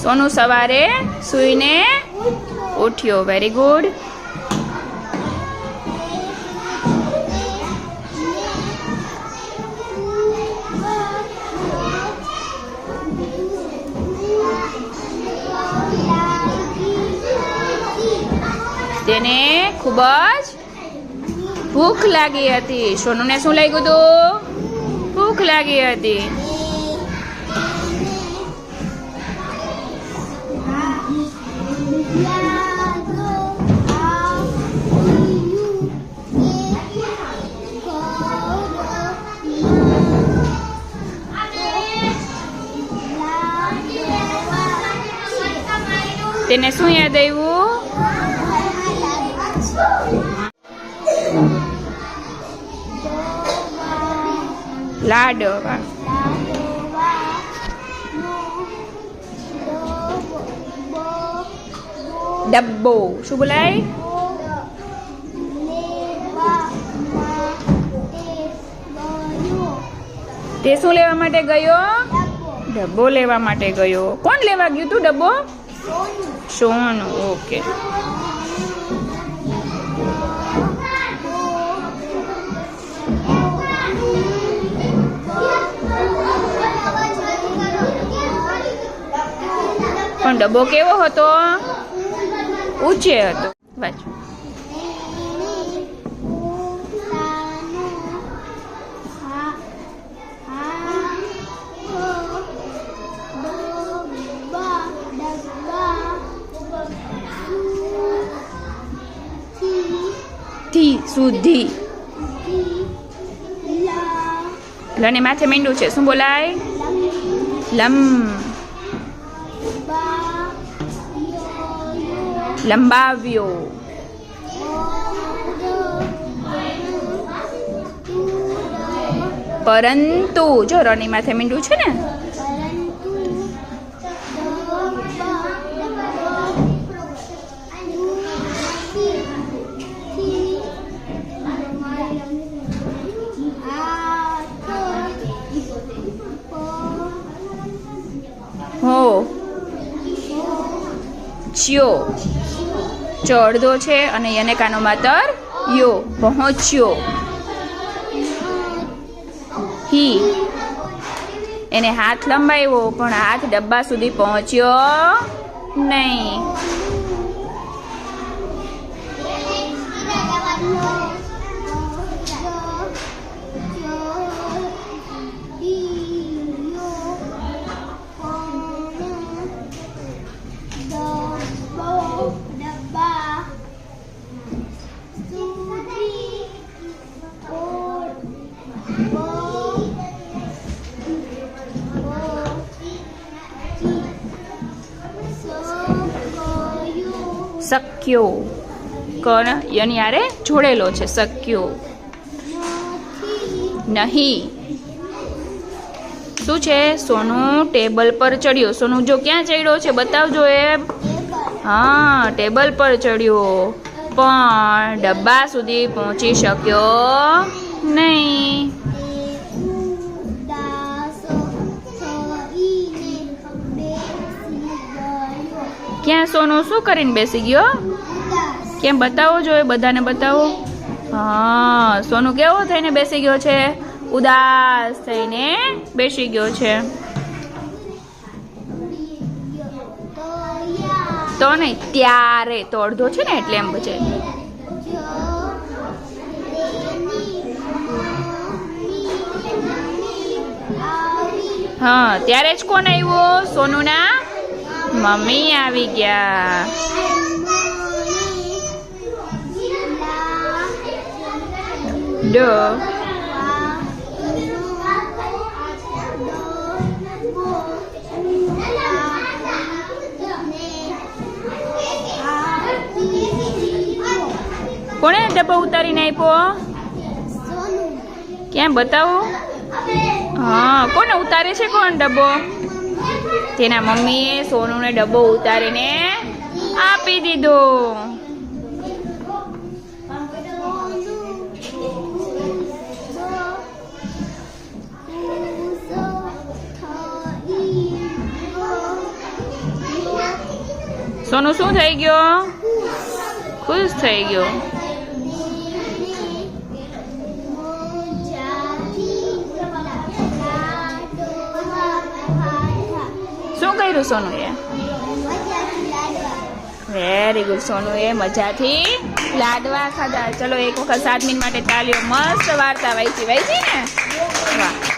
સોનુ સવારે સૂઈને ઉઠ્યો. Very good. તેને ખૂબ જ ભૂખ લાગી હતી. સોનુને શું લાગ્યું હતું? ભૂખ લાગી હતી. તેને શું યાદ આવ્યું? લાડવા. ડબ્બો. શું બોલાય? તે શું લેવા માટે ગયો? ડબ્બો લેવા માટે ગયો. કોણ લેવા ગયું તું ડબ્બો? સોનુ. ઓકે. પણ ડબ્બો કેવો હતો? ઊંચે હતો. વાંચો. સુધી. લને માથે મીંડું છે. શું બોલાય? લમ. લંબાવ્યો. પરંતુ જો રની માથે મીંડું છે ને. હો ચ્યો. ચો અડધો છે અને એને કાનો માતર યો. પહોંચ્યો. હી એને હાથ લંબાવ્યો પણ હાથ ડબ્બા સુધી પહોંચ્યો નહીં. શક્યો. કણ યની આરે જોડેલો છે. શક્યો. નહીં. શું છે? સોનુ ટેબલ પર ચડ્યો. સોનુ જો ક્યાં ચડ્યો છે બતાવજો એ. હા, ટેબલ પર ચડ્યો પણ ડબ્બા સુધી પહોંચી શક્યો નહીં. ક્યાં સોનુ શું કરીને બેસી ગયો? કેમ બતાવો જોઈએ, બધાને બતાવો. હા, સોનુ કેવો થઈને બેસી ગયો છે? ઉદાસ થઈને બેસી ગયો છે. તો નહીં, ત્યારે. તો અડધો છે ને એટલે એમ બચે. હા, ત્યારે જ કોણ આવ્યું? સોનુના મમ્મી આવી ગયા. ડ. કોણે ડબ્બો ઉતારીને આપ્યો? ક્યાં બતાવો? હા, કોને ઉતારે છે? કોણ ડબ્બો? તેના મમ્મીએ સોનુને ડબ્બો ઉતારીને આપી દીધો. સોનું શું થઈ ગયો? ખુશ થઈ ગયો. શું કર્યું સોનુએ? Very good. સોનુએ મજાથી લાડવા ખાધા. ચલો એક વખત 7 મિનિટ માટે તાલીઓ. મસ્ત વાર્તા વાંચી ને? વાહ.